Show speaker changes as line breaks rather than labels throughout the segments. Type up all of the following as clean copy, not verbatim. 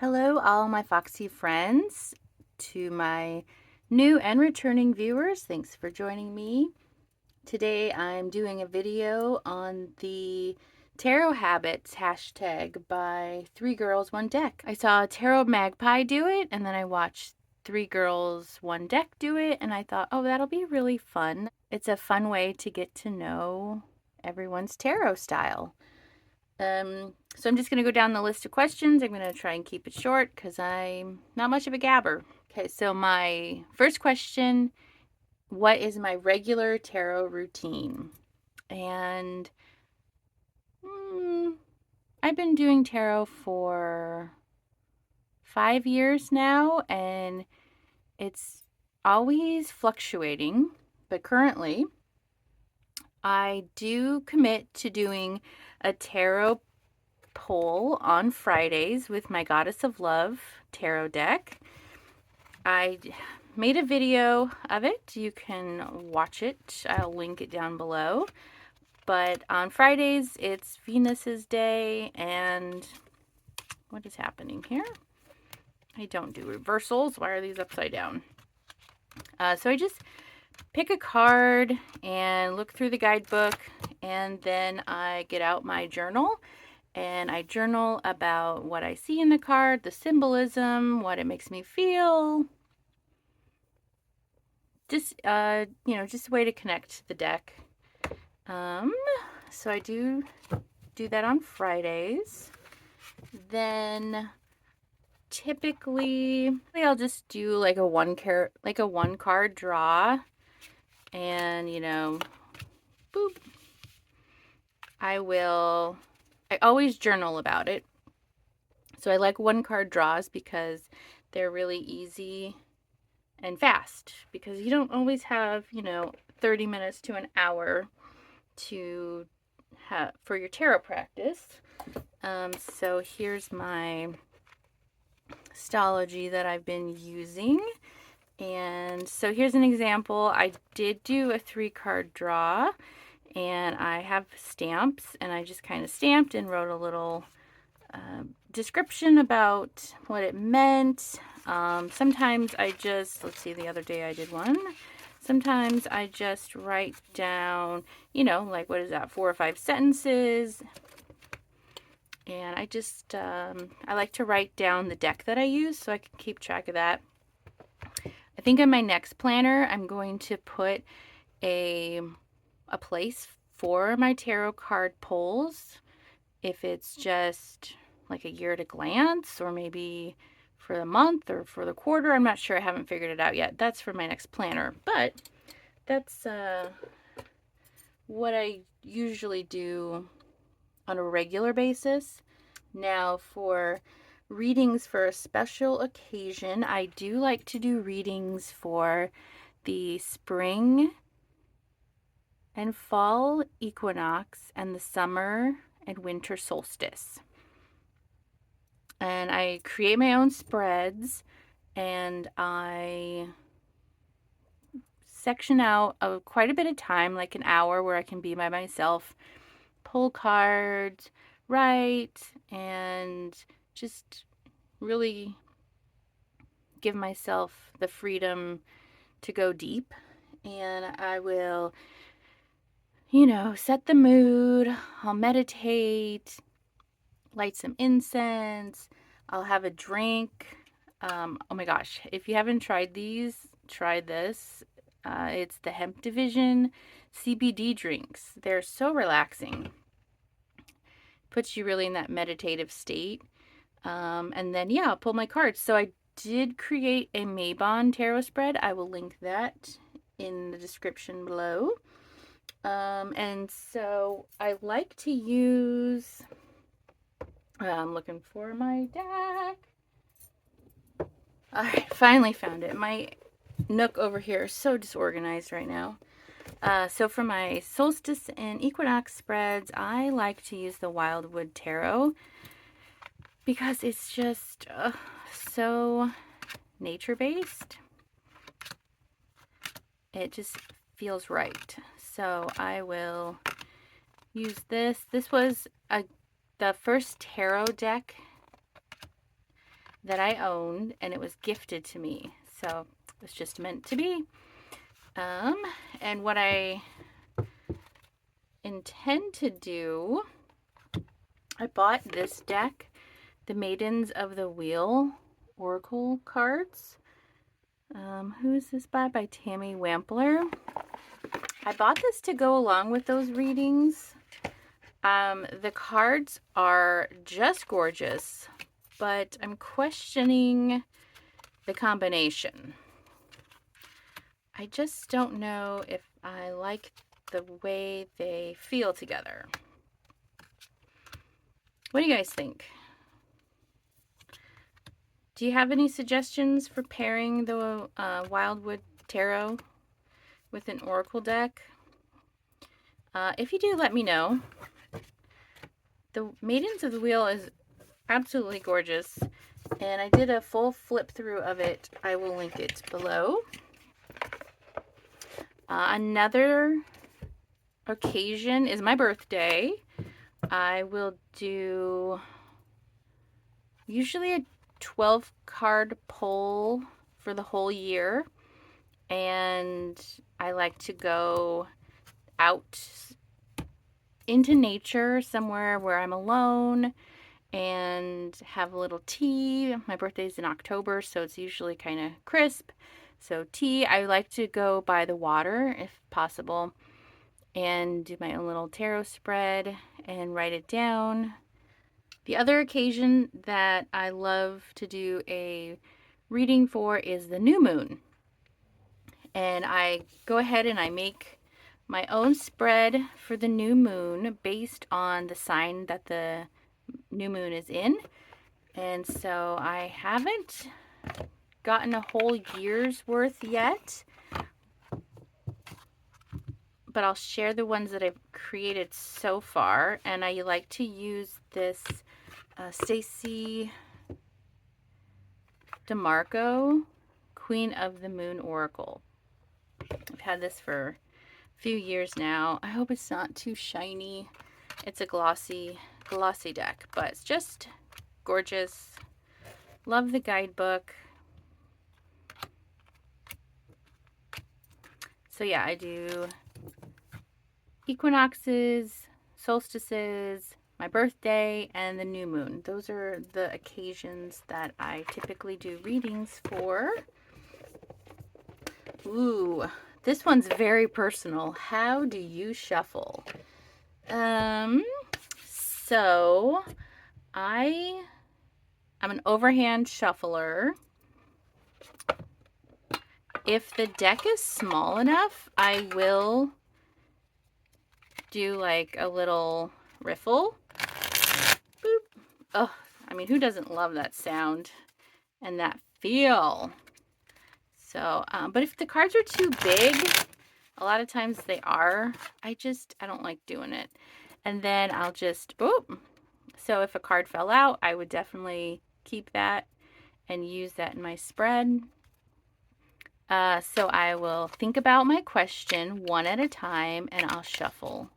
Hello, all my Foxy friends. To my new and returning viewers, thanks for joining me. Today I'm doing a video on the Tarot Habits hashtag by Three Girls, One Deck. I saw Tarot Magpie do it, and then I watched Three Girls, One Deck do it, and I thought, oh, that'll be really fun. It's a fun way to get to know everyone's tarot style. So I'm just going to go down the list of questions. I'm going to try and keep it short because I'm not much of a gabber. Okay, so my first question, what is my regular tarot routine? And I've been doing tarot for 5 years now, and it's always fluctuating. But currently, I do commit to doing a tarot poll on Fridays with my Goddess of Love tarot deck. I made a video of it. You can watch it. I'll link it down below. But on Fridays, it's Venus's day, and what is happening here? I don't do reversals. Why are these upside down? So I just pick a card and look through the guidebook, and then I get out my journal and I journal about what I see in the card, the symbolism, what it makes me feel. Just just a way to connect the deck. So I do that on Fridays. Then typically I'll just do like a one card draw, and boop. I always journal about it. So I like one card draws because they're really easy and fast, because you don't always have 30 minutes to an hour to have for your tarot practice. So here's my astrology that I've been using, and so here's an example. I did do a 3-card draw, and I have stamps, and I just kind of stamped and wrote a little description about what it meant. Sometimes I just, let's see, the other day I did one. Sometimes I just write down, like, what is that, 4 or 5 sentences. And I just, I like to write down the deck that I use so I can keep track of that. I think in my next planner, I'm going to put a place for my tarot card polls. If it's just like a year at a glance, or maybe for the month or for the quarter, I'm not sure. I haven't figured it out yet. That's for my next planner, but that's what I usually do on a regular basis. Now, for readings for a special occasion, I do like to do readings for the spring and fall equinox and the summer and winter solstice. And I create my own spreads, and I section out quite a bit of time, like an hour, where I can be by myself, pull cards, write, and just really give myself the freedom to go deep. And I will, set the mood. I'll meditate, light some incense. I'll have a drink. Oh my gosh, if you haven't tried these, try this. It's the Hemp Division CBD drinks. They're so relaxing. Puts you really in that meditative state. And then, yeah, I'll pull my cards. So I did create a Mabon tarot spread. I will link that in the description below. And so I like to use, I'm looking for my deck. All right, finally found it. My nook over here is so disorganized right now. So for my solstice and equinox spreads, I like to use the Wildwood Tarot because it's just so nature-based. It just feels right. So I will use this. This was the first tarot deck that I owned, and it was gifted to me. So it was just meant to be. And what I intend to do, I bought this deck, the Maidens of the Wheel Oracle cards. Who is this by? By Tammy Wampler. I bought this to go along with those readings. The cards are just gorgeous, but I'm questioning the combination. I just don't know if I like the way they feel together. What do you guys think? Do you have any suggestions for pairing the Wildwood Tarot with an Oracle deck? If you do, let me know. The Maidens of the Wheel is absolutely gorgeous, and I did a full flip through of it. I will link it below. Another occasion is my birthday. I will do usually a 12 card pull for the whole year, and I like to go out into nature somewhere where I'm alone and have a little tea. My birthday's in October, so it's usually kind of crisp. So tea, I like to go by the water if possible and do my own little tarot spread and write it down. The other occasion that I love to do a reading for is the new moon. And I go ahead and I make my own spread for the new moon based on the sign that the new moon is in. And so I haven't gotten a whole year's worth yet, but I'll share the ones that I've created so far. And I like to use this Stacy DeMarco Queen of the Moon Oracle. I've had this for a few years now. I hope it's not too shiny. It's a glossy deck, but it's just gorgeous. Love the guidebook. So yeah, I do equinoxes, solstices, my birthday, and the new moon. Those are the occasions that I typically do readings for. Ooh, this one's very personal. How do you shuffle? So I'm an overhand shuffler. If the deck is small enough, I will do like a little riffle. Boop. Oh, I mean, who doesn't love that sound and that feel? So, but if the cards are too big, a lot of times they are, I don't like doing it. And then I'll just, boop. So if a card fell out, I would definitely keep that and use that in my spread. So I will think about my question one at a time, and I'll shuffle.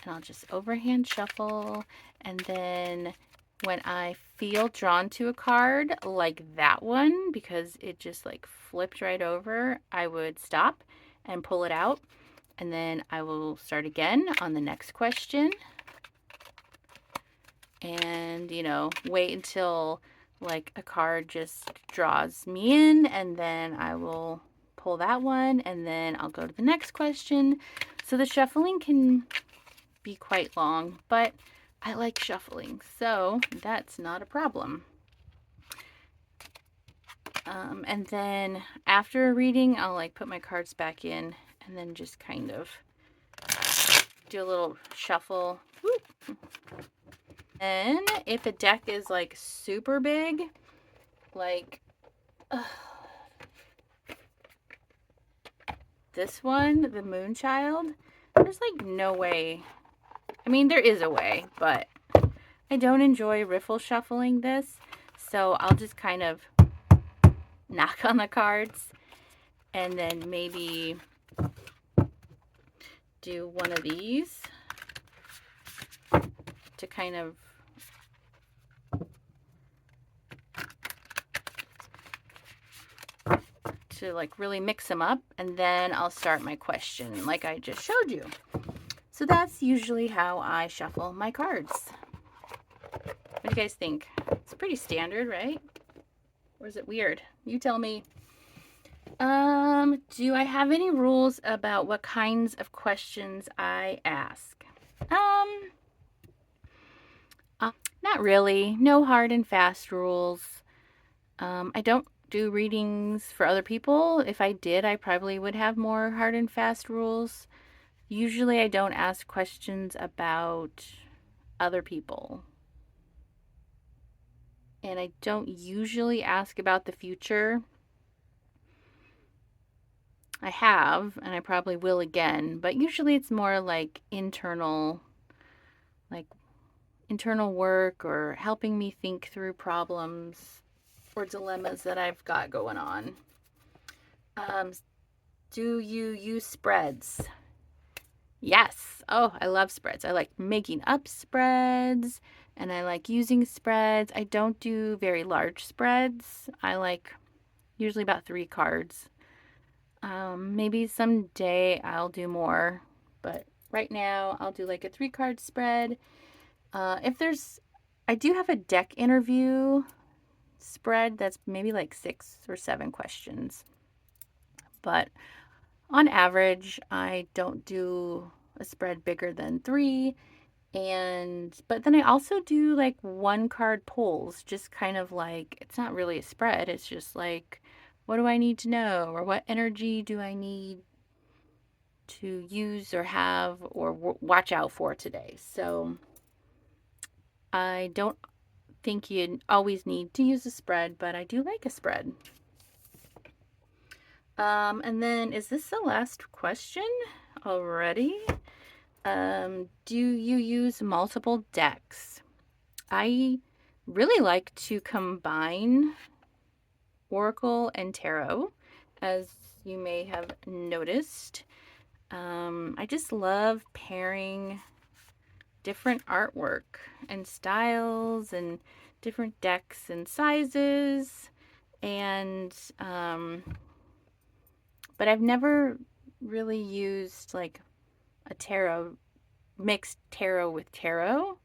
And I'll just overhand shuffle, and then when I feel drawn to a card like that one, because it just like flipped right over, I would stop and pull it out, and then I will start again on the next question. And, you know, wait until like a card just draws me in, and then I will pull that one, and then I'll go to the next question. So the shuffling can be quite long, but I like shuffling, so that's not a problem. And then after a reading, I'll like put my cards back in and then just kind of do a little shuffle. Whoop. And if a deck is like super big, like this one, the Moonchild, there's like no way. I mean, there is a way, but I don't enjoy riffle shuffling this, so I'll just kind of knock on the cards and then maybe do one of these to kind of to like really mix them up, and then I'll start my question like I just showed you. So that's usually how I shuffle my cards. What do you guys think? It's pretty standard, right? Or is it weird? You tell me. Do I have any rules about what kinds of questions I ask? Not really. No hard and fast rules. I don't do readings for other people. If I did, I probably would have more hard and fast rules. Usually I don't ask questions about other people. And I don't usually ask about the future. I have, and I probably will again, but usually it's more like internal work or helping me think through problems or dilemmas that I've got going on. Do you use spreads? Yes. Oh, I love spreads. I like making up spreads and I like using spreads. I don't do very large spreads. I like usually about 3 cards. Maybe someday I'll do more, but right now I'll do like a 3-card spread. I do have a deck interview spread that's maybe like 6 or 7 questions. But on average, I don't do a spread bigger than 3. But then I also do like 1-card polls, just kind of like, it's not really a spread. It's just like, what do I need to know? Or what energy do I need to use or have or watch out for today? So I don't think you always need to use a spread, but I do like a spread. And then is this the last question already? Do you use multiple decks? I really like to combine Oracle and Tarot, as you may have noticed. I just love pairing different artwork and styles and different decks and sizes. And but I've never really used like a tarot, mixed tarot with tarot.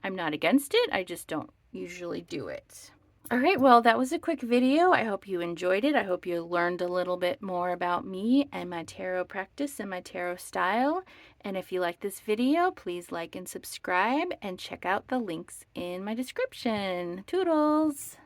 I'm not against it. I just don't usually do it. All right, well, that was a quick video. I hope you enjoyed it. I hope you learned a little bit more about me and my tarot practice and my tarot style. And if you like this video, please like and subscribe and check out the links in my description. Toodles!